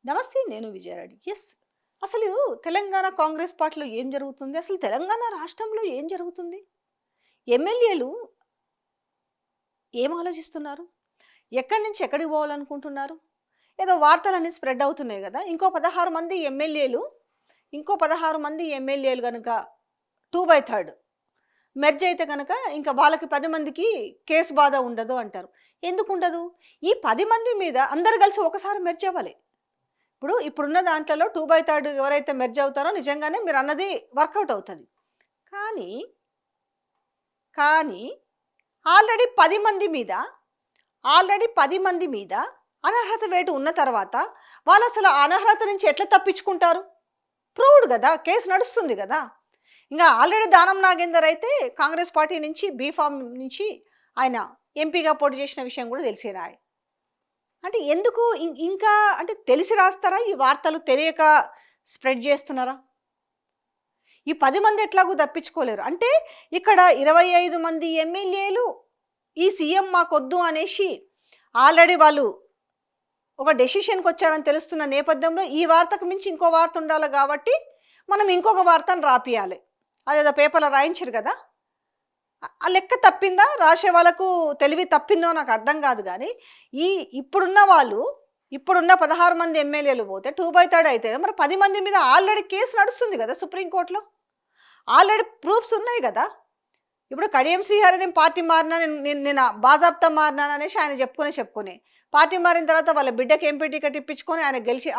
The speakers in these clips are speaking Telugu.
నమస్తే. నేను విజయారెడ్డి. అసలు తెలంగాణ కాంగ్రెస్ పార్టీలో ఏం జరుగుతుంది? అసలు తెలంగాణ రాష్ట్రంలో ఏం జరుగుతుంది? ఎమ్మెల్యేలు ఏం ఆలోచిస్తున్నారు? ఎక్కడి నుంచి ఎక్కడికి పోవాలనుకుంటున్నారు? ఏదో వార్తలన్నీ స్ప్రెడ్ అవుతున్నాయి గదా! ఇంకో 16 మంది ఎమ్మెల్యేలు గనుక 2/3 మెర్జ్ అయితే గనక ఇంకా వాళ్ళకి 10 మందికి కేసు బాధ ఉండదు అంటారు. ఎందుకుండదు? ఈ 10 మంది మీద అందరూ కలిసి ఒకసారి మెర్జ్ అవ్వాలి. ఇప్పుడున్న దాంట్లలో 2/3 ఎవరైతే మెర్జ్ అవుతారో నిజంగానే మీరు అన్నది వర్కౌట్ అవుతుంది. కానీ కానీ ఆల్రెడీ 10 మంది మీద అనర్హత వేటు ఉన్న తర్వాత వాళ్ళు అసలు అనర్హత నుంచి ఎట్లా తప్పించుకుంటారు? ప్రూవ్డ్ కదా, కేసు నడుస్తుంది కదా. ఇంకా ఆల్రెడీ దానం నాగేందర్ అయితే కాంగ్రెస్ పార్టీ నుంచి బీఫామ్ నుంచి ఆయన ఎంపీగా పోటీ చేసిన విషయం కూడా తెలిసేనా? అంటే ఎందుకు ఇంకా అంటే తెలిసి రాస్తారా? ఈ వార్తలు తెలియక స్ప్రెడ్ చేస్తున్నారా? ఈ 10 మంది ఎట్లాగూ తప్పించుకోలేరు. అంటే ఇక్కడ 25 మంది ఎమ్మెల్యేలు ఈ సీఎం మాకొద్దు అనేసి ఆల్రెడీ వాళ్ళు ఒక డెసిషన్కి వచ్చారని తెలుస్తున్న నేపథ్యంలో ఈ వార్తకు మించి ఇంకో వార్త ఉండాలి కాబట్టి మనం ఇంకొక వార్తను రాపియాలి. అదేదో పేపర్లో రాయించారు కదా, ఆ లెక్క తప్పిందా? రాసే వాళ్ళకు తెలివి తప్పిందో నాకు అర్థం కాదు. కానీ ఇప్పుడున్న 16 మంది ఎమ్మెల్యేలు పోతే 2/3 అయితే మరి 10 మంది మీద ఆల్రెడీ కేసు నడుస్తుంది కదా సుప్రీంకోర్టులో. ఆల్రెడీ ప్రూఫ్స్ ఉన్నాయి కదా. ఇప్పుడు కడియం శ్రీహరి నేను పార్టీ మారినా, నేను బాజాబ్తా మారినాను అనేసి ఆయన చెప్పుకునే పార్టీ మారిన తర్వాత వాళ్ళ బిడ్డకి ఎంపీ టికెట్ ఇప్పించుకొని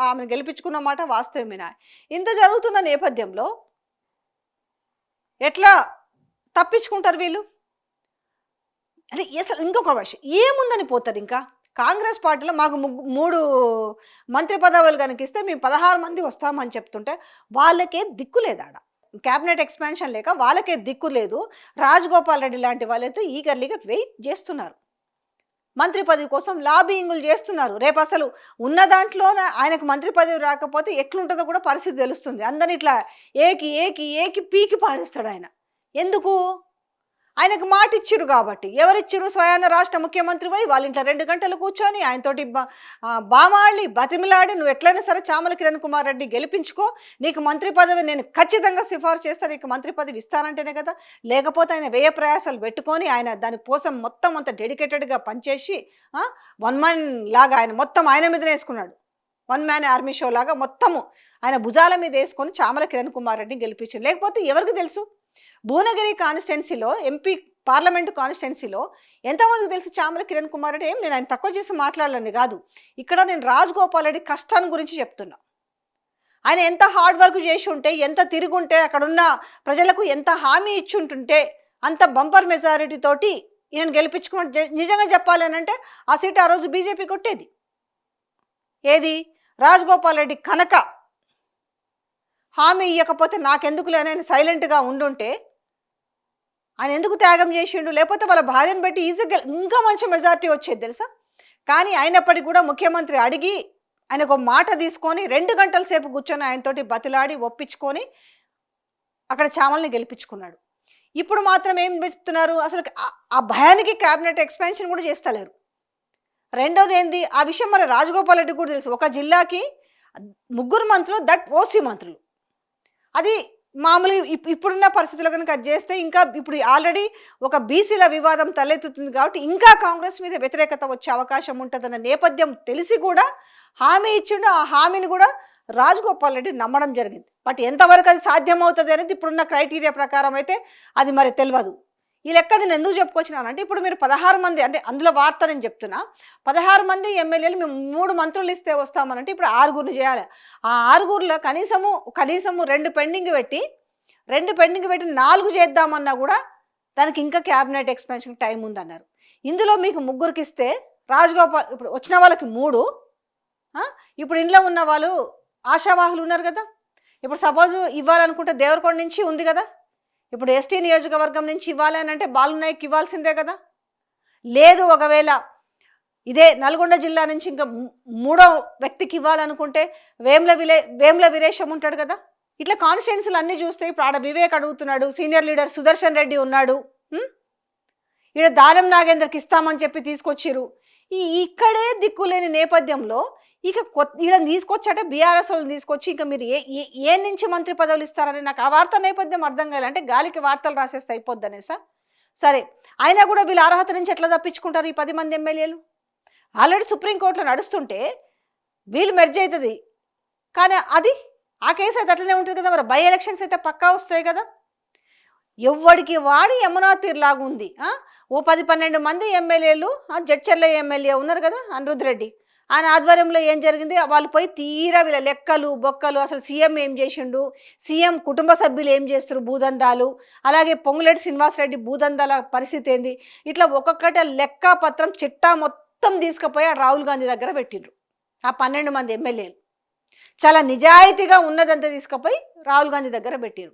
ఆమెను గెలిపించుకున్న మాట వాస్తవమేనా? ఇంత జరుగుతున్న నేపథ్యంలో ఎట్లా తప్పించుకుంటారు వీళ్ళు? అంటే అసలు ఇంకొక విషయం ఏముందని పోతారు. ఇంకా కాంగ్రెస్ పార్టీలో మాకు 3 మంత్రి పదవులు కనుక ఇస్తే మేము 16 మంది వస్తామని చెప్తుంటే వాళ్ళకే దిక్కు లేదు. ఆడ క్యాబినెట్ ఎక్స్పాన్షన్ లేక వాళ్ళకే దిక్కు లేదు. రాజగోపాల్ రెడ్డి లాంటి వాళ్ళైతే ఈగర్లీగా వెయిట్ చేస్తున్నారు, మంత్రి పదవి కోసం లాబింగులు చేస్తున్నారు. రేపు అసలు ఉన్న దాంట్లో ఆయనకు మంత్రి పదవి రాకపోతే ఎట్లుంటుందో కూడా పరిస్థితి తెలుస్తుంది. అందరిని ఇట్లా ఏకి పీకి పారిస్తాడు ఆయన. ఎందుకు? ఆయనకు మాట ఇచ్చిరు కాబట్టి. ఎవరిచ్చిరు? స్వయాన రాష్ట్ర ముఖ్యమంత్రి పోయి వాళ్ళ ఇంట్లో 2 గంటలు కూర్చొని ఆయనతోటి బామాళ్ళి బతిమిలాడి నువ్వు ఎట్లయినా సరే చామల కిరణ్ కుమార్ రెడ్డి గెలిపించుకో, నీకు మంత్రి పదవి నేను ఖచ్చితంగా సిఫార్సు చేస్తాను, నీకు మంత్రి పదవి ఇస్తానంటేనే కదా. లేకపోతే ఆయన వ్యయ ప్రయాసాలు పెట్టుకొని ఆయన దానికోసం మొత్తం అంత డెడికేటెడ్గా పనిచేసి 1 మ్యాన్ లాగా ఆయన మొత్తం ఆయన మీదనే వేసుకున్నాడు. 1 మ్యాన్ ఆర్మీ షో లాగా మొత్తము ఆయన భుజాల మీద వేసుకొని చామల కిరణ్ కుమార్ రెడ్డిని గెలిపించాడు. లేకపోతే ఎవరికి తెలుసు? భువనగిరి కాన్స్టిట్యున్సీలో ఎంపీ పార్లమెంటు కాన్స్టిట్యున్సీలో ఎంతమందికి తెలుసు చామల కిరణ్ కుమార్ రెడ్డి? నేను ఆయన తక్కువ చేసి మాట్లాడాలని కాదు, ఇక్కడ నేను రాజగోపాల్ రెడ్డి కష్టాన్ని గురించి చెప్తున్నా. ఆయన ఎంత హార్డ్ వర్క్ చేసి ఉంటే, ఎంత తిరుగుంటే, అక్కడున్న ప్రజలకు ఎంత హామీ ఇచ్చి ఉంటుంటే అంత బంపర్ మెజారిటీ తోటి ఈయన గెలిపించుకున్న. నిజంగా చెప్పాలి అని అంటే ఆ సీట్ ఆ రోజు బీజేపీ కొట్టేది. ఏది? రాజగోపాల్ రెడ్డి కనుక హామీ ఇవ్వకపోతే నాకెందుకులే అని సైలెంట్గా ఉండుంటే ఆయన ఎందుకు త్యాగం చేసిండు? లేకపోతే వాళ్ళ భార్యను బట్టి ఈజీగా ఇంకా మంచి మెజారిటీ వచ్చేది తెలుసా. కానీ అయినప్పటికీ కూడా ముఖ్యమంత్రి అడిగి ఆయనకు మాట తీసుకొని 2 గంటల సేపు కూర్చొని ఆయనతోటి బతిలాడి ఒప్పించుకొని అక్కడ చామల్ని గెలిపించుకున్నాడు. ఇప్పుడు మాత్రం ఏం చెప్తున్నారు? అసలు ఆ భయానికి క్యాబినెట్ ఎక్స్పాన్షన్ కూడా చేస్తలేరు. రెండోది ఏంది? ఆ విషయం మరి రాజగోపాల్ రెడ్డి కూడా తెలుసు. ఒక జిల్లాకి 3 మంత్రులు, దట్ ఓసీ మంత్రులు. అది మామూలుగా ఇప్పుడున్న పరిస్థితుల్లో కనుక చేస్తే ఇంకా ఇప్పుడు ఆల్రెడీ ఒక బీసీల వివాదం తలెత్తుతుంది కాబట్టి ఇంకా కాంగ్రెస్ మీద వ్యతిరేకత వచ్చే అవకాశం ఉంటుందన్న నేపథ్యం తెలిసి కూడా హామీ ఇచ్చిండు. ఆ హామీని కూడా రాజగోపాల్ రెడ్డి నమ్మడం జరిగింది. బట్ ఎంతవరకు అది సాధ్యమవుతుంది అనేది ఇప్పుడున్న క్రైటీరియా ప్రకారం అయితే అది మరి తెలియదు. ఈ లెక్క నేను ఎందుకు చెప్పుకొచ్చినానంటే ఇప్పుడు మీరు 16 మంది, అంటే అందులో వార్త నేను చెప్తున్నా, 16 మంది ఎమ్మెల్యేలు మేము 3 మంత్రులు ఇస్తే వస్తామనంటే ఇప్పుడు 6గురిని చేయాలి. ఆ 6గురిలో కనీసము 2 పెండింగ్ పెట్టి 4 చేద్దామన్నా కూడా దానికి ఇంకా క్యాబినెట్ ఎక్స్పాన్షన్ టైం ఉందన్నారు. ఇందులో మీకు 3కి ఇస్తే రాజగోపాల్ ఇప్పుడు వచ్చిన వాళ్ళకి 3, ఇప్పుడు ఇంట్లో ఉన్న వాళ్ళు ఆశావాహులు ఉన్నారు కదా. ఇప్పుడు సపోజ్ ఇవ్వాలనుకుంటే దేవరకొండ నుంచి ఉంది కదా, ఇప్పుడు ఎస్టీ నియోజకవర్గం నుంచి ఇవ్వాలి అని అంటే బాలునాయక్ ఇవ్వాల్సిందే కదా. లేదు ఒకవేళ ఇదే నల్గొండ జిల్లా నుంచి ఇంకా 3వ వ్యక్తికి ఇవ్వాలనుకుంటే వేమ్ల వీరేశం ఉంటాడు కదా. ఇట్లా కాన్స్టిట్యున్సీలు అన్నీ చూస్తే ఇప్పుడు ఆడ వివేక్ అడుగుతున్నాడు, సీనియర్ లీడర్ సుదర్శన్ రెడ్డి ఉన్నాడు, ఇక్కడ దానం నాగేందర్కి ఇస్తామని చెప్పి తీసుకొచ్చిరు. ఇక్కడే దిక్కులేని నేపథ్యంలో ఇక వీళ్ళని తీసుకొచ్చాట బీఆర్ఎస్ వాళ్ళని తీసుకొచ్చి ఇంకా మీరు ఏ నుంచి మంత్రి పదవులు ఇస్తారని నాకు ఆ వార్త నేపథ్యం అర్థం కాలేదు. అంటే గాలికి వార్తలు రాసేస్తే అయిపోద్దనేసా? సరే, అయినా కూడా వీళ్ళ అర్హత నుంచి ఎట్లా తప్పించుకుంటారు ఈ 10 మంది ఎమ్మెల్యేలు? ఆల్రెడీ సుప్రీంకోర్టులో నడుస్తుంటే వీళ్ళు మెర్జ్ అవుతుంది, కానీ అది ఆ కేసు అయితే అట్లనే ఉంటుంది కదా. మరి బై ఎలక్షన్స్ అయితే పక్కా వస్తాయి కదా. ఎవ్వడికి వాడి యమునా తీరులాగా ఉంది. ఓ 10-12 మంది ఎమ్మెల్యేలు, జడ్చర్ల ఎమ్మెల్యే ఉన్నారు కదా అనిరుద్ రెడ్డి, ఆయన ఆధ్వర్యంలో ఏం జరిగింది, వాళ్ళు పోయి తీరా వీళ్ళ లెక్కలు బొక్కలు, అసలు సీఎం ఏం చేసిండు, సీఎం కుటుంబ సభ్యులు ఏం చేస్తారు భూదందాలు, అలాగే పొంగులేటి శ్రీనివాసరెడ్డి భూదందాల పరిస్థితి ఏంది, ఇట్లా ఒక్కొక్కటి లెక్క పత్రం చిట్టా మొత్తం తీసుకుపోయి రాహుల్ గాంధీ దగ్గర పెట్టిండ్రు. ఆ 12 మంది ఎమ్మెల్యేలు చాలా నిజాయితీగా ఉన్నదంతా తీసుకుపోయి రాహుల్ గాంధీ దగ్గర పెట్టారు.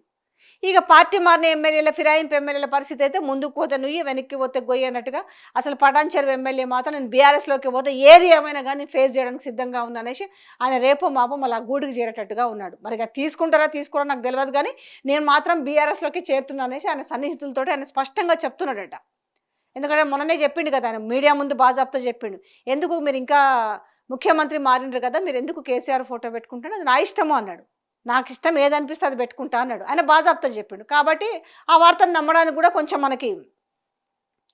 ఇక పార్టీ మారిన ఎమ్మెల్యేల, ఫిరాయింపు ఎమ్మెల్యేల పరిస్థితి అయితే ముందుకు పోతే నుయ్యి వెనక్కి పోతే గొయ్యి అన్నట్టుగా, అసలు పటాన్ చెరువు ఎమ్మెల్యే మాత్రం నేను బీఆర్ఎస్లోకి పోతే ఏది ఏమైనా కానీ ఫేస్ చేయడానికి సిద్ధంగా ఉన్నానేసి ఆయన రేపో మాపో మళ్ళీ గూడికి చేరేటట్టుగా ఉన్నాడు. మరి ఇక తీసుకుంటారా తీసుకోరా నాకు తెలియదు, కానీ నేను మాత్రం బీఆర్ఎస్లోకి చేరుతున్నా అనేసి ఆయన సన్నిహితులతో ఆయన స్పష్టంగా చెప్తున్నాడట. ఎందుకంటే మొన్ననే చెప్పిండు కదా ఆయన మీడియా ముందు బాజాబ్తో చెప్పిండు, ఎందుకు మీరు ఇంకా ముఖ్యమంత్రి మారిండ్రు కదా, మీరు ఎందుకు కేసీఆర్ ఫోటో పెట్టుకుంటాడు, అది నా ఇష్టము అన్నాడు. నాకు ఇష్టం ఏదనిపిస్తే అది పెట్టుకుంటా అన్నాడు. ఆయన బాజాబ్తా చెప్పిండు. కాబట్టి ఆ వార్తను నమ్మడానికి కూడా కొంచెం మనకి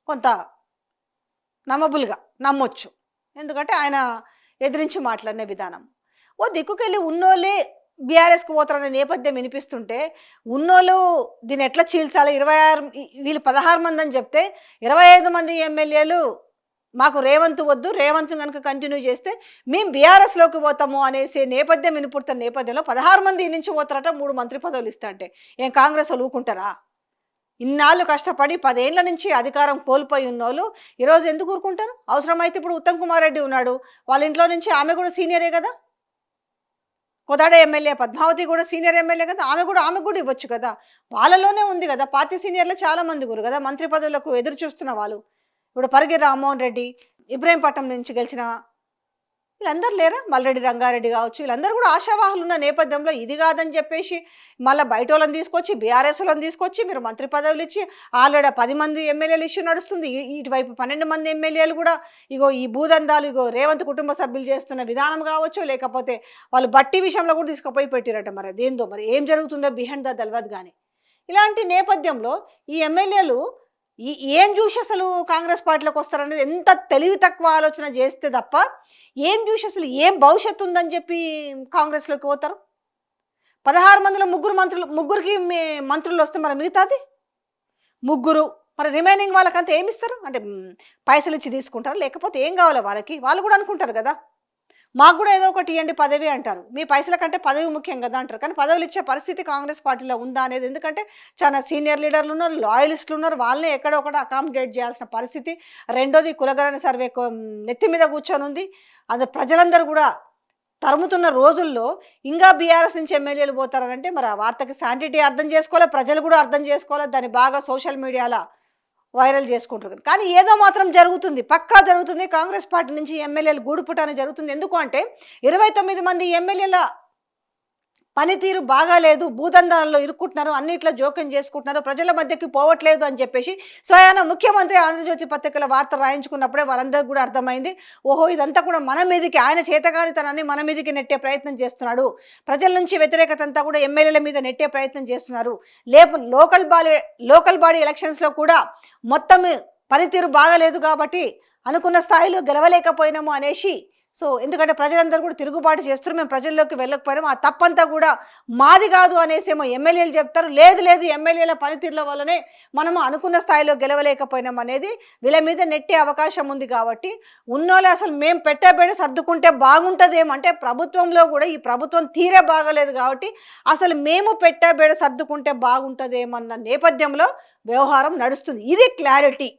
కొంత నమ్మబుల్గా నమ్మొచ్చు. ఎందుకంటే ఆయన ఎదిరించి మాట్లాడిన విధానం. ఓ దిక్కుకెళ్ళి ఉన్నోళ్ళే బీఆర్ఎస్కి పోతారనే నేపథ్యం వినిపిస్తుంటే ఉన్నోళ్ళు దీన్ని ఎట్లా చీల్చాలి, 26 వీళ్ళు 16 మంది అని చెప్తే 25 మంది ఎమ్మెల్యేలు మాకు రేవంత్ వద్దు, రేవంత్ కనుక కంటిన్యూ చేస్తే మేము బీఆర్ఎస్లోకి పోతాము అనేసి నేపథ్యం వినిపుడుతున్న నేపథ్యంలో 16 మంది నుంచి పోతారట 3 మంత్రి పదవులు ఇస్తా అంటే ఏం కాంగ్రెస్ వాళ్ళు ఊరుకుంటారా? ఇన్నాళ్ళు కష్టపడి 10 ఏళ్ల నుంచి అధికారం కోల్పోయి ఉన్నోళ్ళు ఈరోజు ఎందుకు ఊరుకుంటారు? అవసరమైతే ఇప్పుడు ఉత్తమ్ కుమార్ రెడ్డి ఉన్నాడు, వాళ్ళ ఇంట్లో నుంచి ఆమె కూడా సీనియరే కదా, కోదాడ ఎమ్మెల్యే పద్మావతి కూడా సీనియర్ ఎమ్మెల్యే కదా, ఆమె కూడా ఇవ్వచ్చు కదా. వాళ్ళలోనే ఉంది కదా, పార్టీ సీనియర్లు చాలా మంది గురు కదా మంత్రి పదవులకు ఎదురు చూస్తున్న వాళ్ళు. ఇప్పుడు పరిగి రామ్మోహన్ రెడ్డి, ఇబ్రహీంపట్నం నుంచి గెలిచిన వీళ్ళందరూ లేరా, మల్రెడ్డి రంగారెడ్డి కావచ్చు, వీళ్ళందరూ కూడా ఆశావాహులు ఉన్న నేపథ్యంలో ఇది కాదని చెప్పేసి మళ్ళీ బయట వాళ్ళని తీసుకొచ్చి బీఆర్ఎస్ వాళ్ళని తీసుకొచ్చి మీరు మంత్రి పదవులు ఇచ్చి ఆల్రెడీ 10 మంది ఎమ్మెల్యేలు ఇష్యూ నడుస్తుంది. ఇటువైపు 12 మంది ఎమ్మెల్యేలు కూడా ఇగో ఈ భూదందాలు, ఇగో రేవంత్ కుటుంబ సభ్యులు చేస్తున్న విధానం కావచ్చు, లేకపోతే వాళ్ళు బట్టి విషయంలో కూడా తీసుకుపోయి పెట్టిరట. మరి అదేందో మరి ఏం జరుగుతుందో బిహైండ్ ద తెలియదు. కానీ ఇలాంటి నేపథ్యంలో ఈ ఎమ్మెల్యేలు ఏం చూసి అసలు కాంగ్రెస్ పార్టీలోకి వస్తారనేది ఎంత తెలివి తక్కువ ఆలోచన చేస్తే తప్ప ఏం చూసి అసలు ఏం భవిష్యత్తు ఉందని చెప్పి కాంగ్రెస్లోకి పోతారు. 16 మందిలో ముగ్గురికి మంత్రులు వస్తే మరి మిగతాది ముగ్గురు, మరి రిమైనింగ్ వాళ్ళకంతా ఏమి ఇస్తారు? అంటే పైసలు ఇచ్చి తీసుకుంటారా, లేకపోతే ఏం కావాలో వాళ్ళకి? వాళ్ళు కూడా అనుకుంటారు కదా, మాకు కూడా ఏదో ఒకటి ఇవ్వండి పదవి అంటారు. మీ పైసల కంటే పదవి ముఖ్యం కదా అంటారు. కానీ పదవులు ఇచ్చే పరిస్థితి కాంగ్రెస్ పార్టీలో ఉందా అనేది, ఎందుకంటే చాలా సీనియర్ లీడర్లు ఉన్నారు, లాయలిస్టులు ఉన్నారు, వాళ్ళని ఎక్కడొక్కడ అకామిడేట్ చేయాల్సిన పరిస్థితి. రెండోది కులగణన సర్వే నెత్తి మీద కూర్చొని ఉంది. అది ప్రజలందరూ కూడా తరుముతున్న రోజుల్లో ఇంకా బీఆర్ఎస్ నుంచి ఎమ్మెల్యేలు పోతారనంటే మరి ఆ వార్తకి శాంటిటీ అర్థం చేసుకోవాలి, ప్రజలు కూడా అర్థం చేసుకోవాలి. దాన్ని బాగా సోషల్ మీడియాలో వైరల్ చేసుకుంటారు. కానీ ఏదో మాత్రం జరుగుతుంది, పక్కా జరుగుతుంది. కాంగ్రెస్ పార్టీ నుంచి ఎమ్మెల్యేలు గూడుపుటానే జరుగుతుంది. ఎందుకు అంటే 29 మంది ఎమ్మెల్యేల పనితీరు బాగాలేదు, భూదందాలలో ఇరుక్కుంటున్నారు, అన్నిట్లో జోక్యం చేసుకుంటున్నారు, ప్రజల మధ్యకి పోవట్లేదు అని చెప్పేసి స్వయాన ముఖ్యమంత్రి ఆంధ్రజ్యోతి పత్రికల వార్త రాయించుకున్నప్పుడే వాళ్ళందరికీ కూడా అర్థమైంది, ఓహో ఇదంతా కూడా మన మీదకి, ఆయన చేతగానితనాన్ని మన మీదకి నెట్టే ప్రయత్నం చేస్తున్నాడు, ప్రజల నుంచి వ్యతిరేకత అంతా కూడా ఎమ్మెల్యేల మీద నెట్టే ప్రయత్నం చేస్తున్నారు. లోకల్ బాడీ ఎలక్షన్స్లో కూడా మొత్తం పనితీరు బాగలేదు కాబట్టి అనుకున్న స్థాయిలో గెలవలేకపోయినాము అనేసి, సో ఎందుకంటే ప్రజలందరూ కూడా తిరుగుబాటు చేస్తారు, మేము ప్రజల్లోకి వెళ్ళకపోయినాము, ఆ తప్పంతా కూడా మాది కాదు అనేసేమో ఎమ్మెల్యేలు చెప్తారు. లేదు ఎమ్మెల్యేల పనితీరుల వల్లనే మనము అనుకున్న స్థాయిలో గెలవలేకపోయినాం అనేది వీళ్ళ మీద నెట్టే అవకాశం ఉంది. కాబట్టి ఉన్నోళ్ళు అసలు మేము పెట్టబెడ సర్దుకుంటే బాగుంటుందేమో, అంటే ప్రభుత్వంలో కూడా ఈ ప్రభుత్వం తీరే బాగలేదు కాబట్టి అసలు మేము పెట్టబెడ సర్దుకుంటే బాగుంటుందేమన్న నేపథ్యంలో వ్యవహారం నడుస్తుంది. ఇది క్లారిటీ.